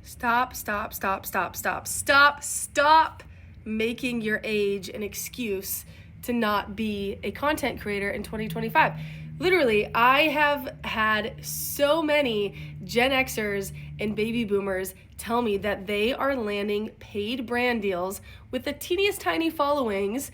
Stop making your age an excuse to not be a content creator in 2025. Literally, I have had so many Gen Xers and baby boomers tell me that they are landing paid brand deals with the teeniest tiny followings,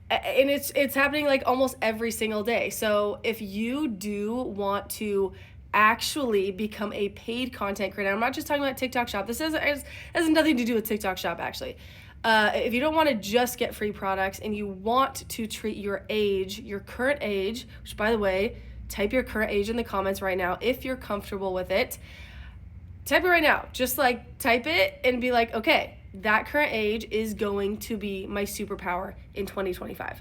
and it's happening like almost every single day. So if you do want to actually become a paid content creator, I'm not just talking about TikTok Shop. This has nothing to do with TikTok Shop, actually. If you don't want to just get free products and you want to treat your age, your current age, which, by the way, type your current age in the comments right now if you're comfortable with it. Type it right now. Just like type it and be like, okay, that current age is going to be my superpower in 2025.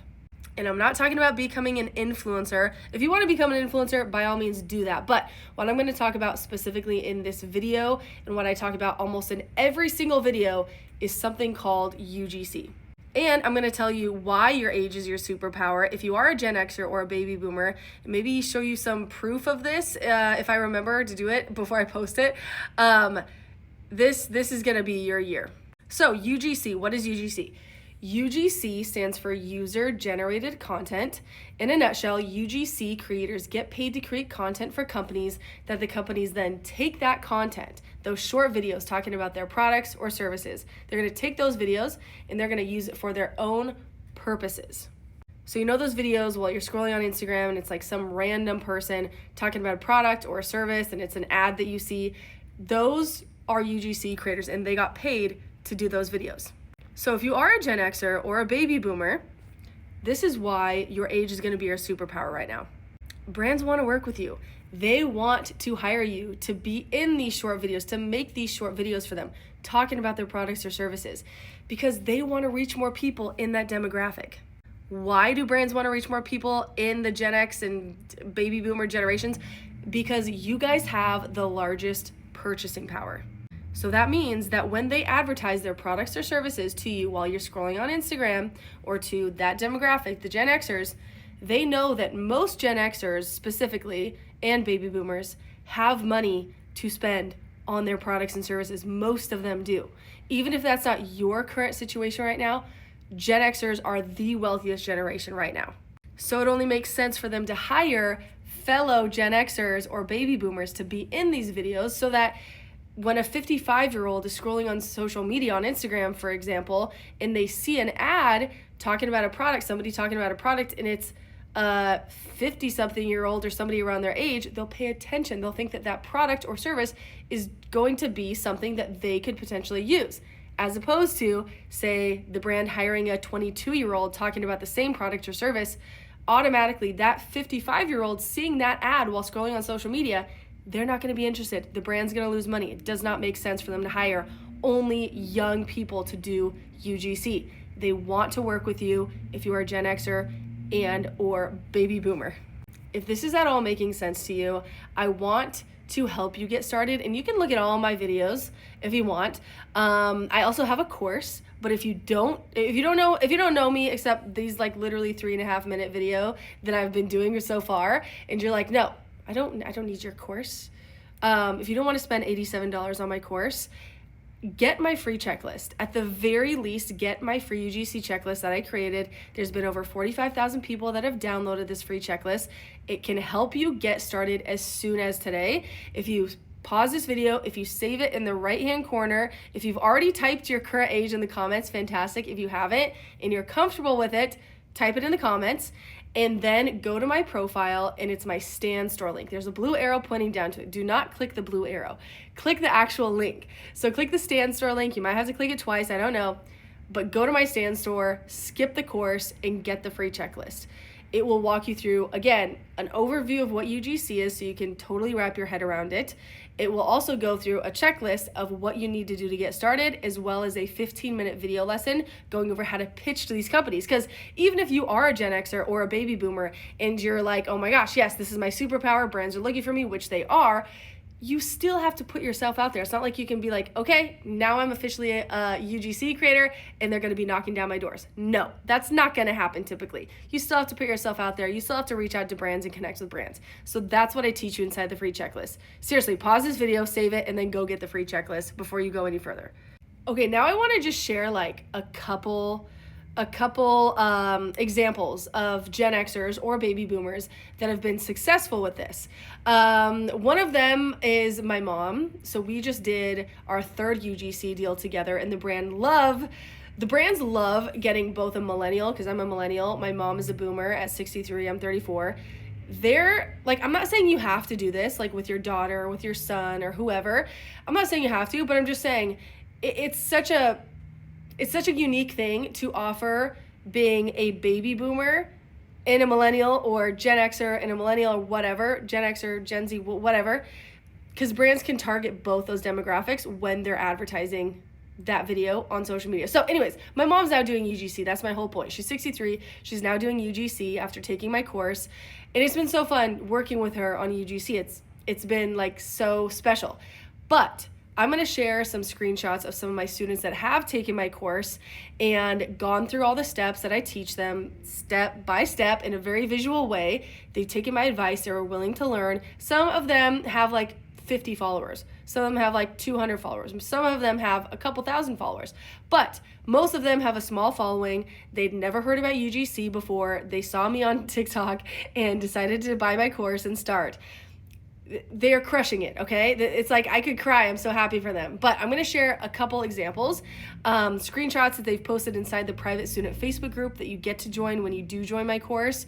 And I'm not talking about becoming an influencer. If you want to become an influencer, by all means do that. But what I'm going to talk about specifically in this video, and what I talk about almost in every single video, is something called UGC. And I'm going to tell you why your age is your superpower. If you are a Gen Xer or a baby boomer, maybe show you some proof of this if I remember to do it before I post it. This is going to be your year. So UGC, what is UGC? UGC stands for User Generated Content. In a nutshell, UGC creators get paid to create content for companies that the companies then take that content, those short videos talking about their products or services. They're going to take those videos and they're going to use it for their own purposes. So you know those videos while you're scrolling on Instagram and it's like some random person talking about a product or a service and it's an ad that you see. Those are UGC creators and they got paid to do those videos. So if you are a Gen Xer or a baby boomer, this is why your age is going to be your superpower right now. Brands want to work with you. They want to hire you to be in these short videos, to make these short videos for them, talking about their products or services, because they want to reach more people in that demographic. Why do brands want to reach more people in the Gen X and baby boomer generations? Because you guys have the largest purchasing power. So that means that when they advertise their products or services to you while you're scrolling on Instagram or to that demographic, the Gen Xers, they know that most Gen Xers specifically and baby boomers have money to spend on their products and services. Most of them do. Even if that's not your current situation right now, Gen Xers are the wealthiest generation right now. So it only makes sense for them to hire fellow Gen Xers or baby boomers to be in these videos so that when a 55-year-old is scrolling on social media, on Instagram, for example, and they see an ad talking about a product, somebody talking about a product, and it's a 50-something-year-old or somebody around their age, they'll pay attention. They'll think that that product or service is going to be something that they could potentially use, as opposed to, say, the brand hiring a 22-year-old talking about the same product or service. Automatically, that 55-year-old seeing that ad while scrolling on social media, they're not going to be interested. The brand's going to lose money. It does not make sense for them to hire only young people to do UGC. They want to work with you if you are a Gen Xer and or baby boomer. If this is at all making sense to you, I want to help you get started, and you can look at all my videos if you want. I also have a course, but if you don't know me except these like literally 3.5 minute video that I've been doing so far, and you're like, no, I don't need your course. If you don't want to spend $87 on my course, get my free checklist. At the very least, get my free UGC checklist that I created. There's been over 45,000 people that have downloaded this free checklist. It can help you get started as soon as today. If you pause this video, if you save it in the right-hand corner, if you've already typed your current age in the comments, fantastic. If you haven't and you're comfortable with it, type it in the comments. And then go to my profile, and it's my Stan Store link. There's a blue arrow pointing down to it. Do not click the blue arrow. Click the actual link. So click the Stan Store link. You might have to click it twice, I don't know. But go to my Stan Store, skip the course, and get the free checklist. It will walk you through, again, an overview of what UGC is so you can totally wrap your head around it. It will also go through a checklist of what you need to do to get started, as well as a 15-minute video lesson going over how to pitch to these companies. Because even if you are a Gen Xer or a baby boomer and you're like, oh my gosh, yes, this is my superpower, brands are looking for me, which they are, you still have to put yourself out there. It's not like you can be like, okay, now I'm officially a UGC creator and they're going to be knocking down my doors. No, that's not going to happen typically. You still have to put yourself out there. You still have to reach out to brands and connect with brands. So that's what I teach you inside the free checklist. Seriously, pause this video, save it, and then go get the free checklist before you go any further. Okay, now I want to just share like a couple examples of Gen Xers or baby boomers that have been successful with this. One of them is my mom. So we just did our third UGC deal together, and the brands love getting both a millennial, because I'm a millennial, my mom is a boomer at 63, I'm 34. They're like, I'm not saying you have to do this like with your daughter or with your son or whoever. I'm not saying you have to, but I'm just saying it's such a unique thing to offer being a baby boomer and a millennial, or Gen Xer and a millennial, or whatever, Gen X or Gen Z, whatever, because brands can target both those demographics when they're advertising that video on social media. So anyways, my mom's now doing UGC. That's my whole point. She's 63. She's now doing UGC after taking my course. And it's been so fun working with her on UGC. It's been like so special. But I'm going to share some screenshots of some of my students that have taken my course and gone through all the steps that I teach them step by step in a very visual way. They've taken my advice. They were willing to learn. Some of them have like 50 followers. Some of them have like 200 followers. Some of them have a couple thousand followers. But most of them have a small following. They'd never heard about UGC before. They saw me on TikTok and decided to buy my course and start. They're crushing it, okay? It's like I could cry. I'm so happy for them. But I'm going to share a couple examples, screenshots that they've posted inside the private student Facebook group that you get to join when you do join my course.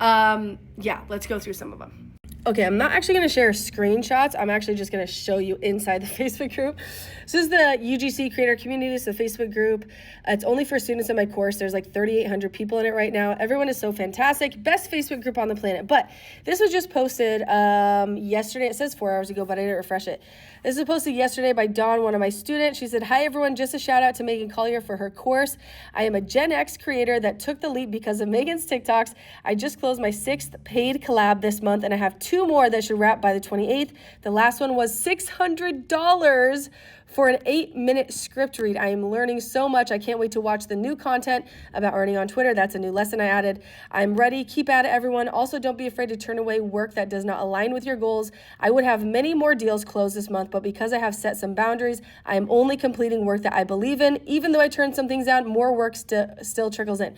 Yeah, let's go through some of them. Okay, I'm not actually going to share screenshots. I'm actually just going to show you inside the Facebook group. So this is the UGC Creator Community. It's a Facebook group. It's only for students in my course. There's like 3,800 people in it right now. Everyone is so fantastic. Best Facebook group on the planet. But this was just posted yesterday. It says 4 hours ago, but I didn't refresh it. This was posted yesterday by Dawn, one of my students. She said, "Hi everyone, just a shout out to Megan Collier for her course. I am a Gen X creator that took the leap because of Megan's TikToks. I just closed my 6th paid collab this month, and I have 2 more that should wrap by the 28th. The last one was $600 for an 8-minute script read. I am learning so much. I can't wait to watch the new content about earning on Twitter. That's a new lesson I added. I'm ready. Keep at it, everyone. Also, don't be afraid to turn away work that does not align with your goals. I would have many more deals closed this month, but because I have set some boundaries, I am only completing work that I believe in. Even though I turned some things down, more work still trickles in."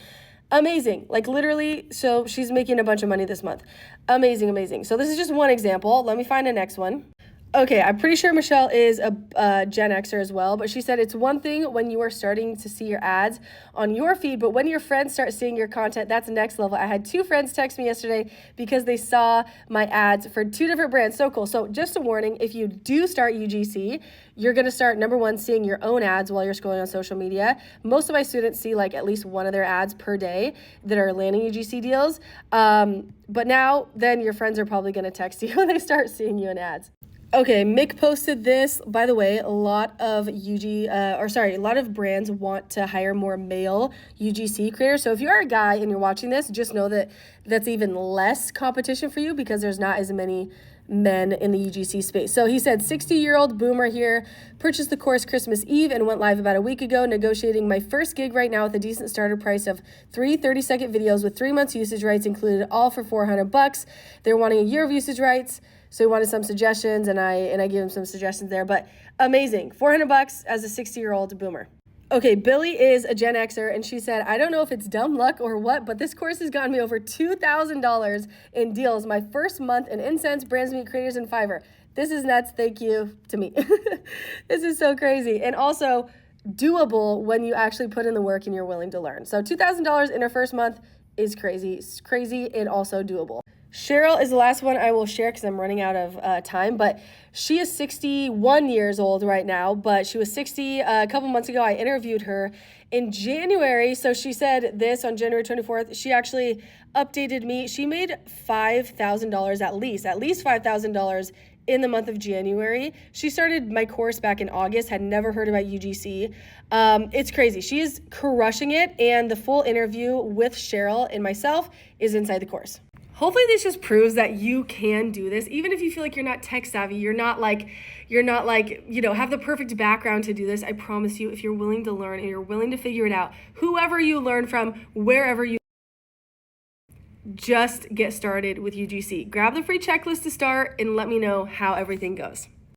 Amazing. Like literally, so she's making a bunch of money this month. Amazing, amazing. So this is just one example. Let me find the next one. Okay, I'm pretty sure Michelle is a Gen Xer as well, but she said it's one thing when you are starting to see your ads on your feed, but when your friends start seeing your content, that's next level. I had 2 friends text me yesterday because they saw my ads for 2 different brands. So cool. So just a warning, if you do start UGC, you're going to start, number one, seeing your own ads while you're scrolling on social media. Most of my students see like at least one of their ads per day that are landing UGC deals. But now then your friends are probably going to text you when they start seeing you in ads. Okay, Mick posted this. By the way, a lot of brands want to hire more male UGC creators. So if you're a guy and you're watching this, just know that that's even less competition for you because there's not as many men in the UGC space. So he said, 60-year-old boomer here, purchased the course Christmas Eve and went live about a week ago, negotiating my first gig right now with a decent starter price of 3 30-second videos with 3 months usage rights included, all for $400. They're wanting a year of usage rights. So he wanted some suggestions, and I gave him some suggestions there. But amazing, $400 as a 60-year-old boomer. Okay, Billy is a Gen Xer, and she said, "I don't know if it's dumb luck or what, but this course has gotten me over $2,000 in deals my first month in Incense, Brands Meet Creators, and Fiverr. This is nuts. Thank you to me." This is so crazy, and also doable when you actually put in the work and you're willing to learn. So $2,000 in her first month is crazy. It's crazy and also doable. Cheryl is the last one I will share because I'm running out of time, but she is 61 years old right now, but she was 60 a couple months ago. I interviewed her in January, so she said this on January 24th. She actually updated me. She made $5,000 at least $5,000 in the month of January. She started my course back in August, had never heard about UGC. It's crazy. She is crushing it, and the full interview with Cheryl and myself is inside the course. hopefully this just proves that you can do this. Even if you feel like you're not tech savvy, you're not like, have the perfect background to do this. I promise you, if you're willing to learn and you're willing to figure it out, whoever you learn from, wherever you just get started with UGC. Grab the free checklist to start and let me know how everything goes.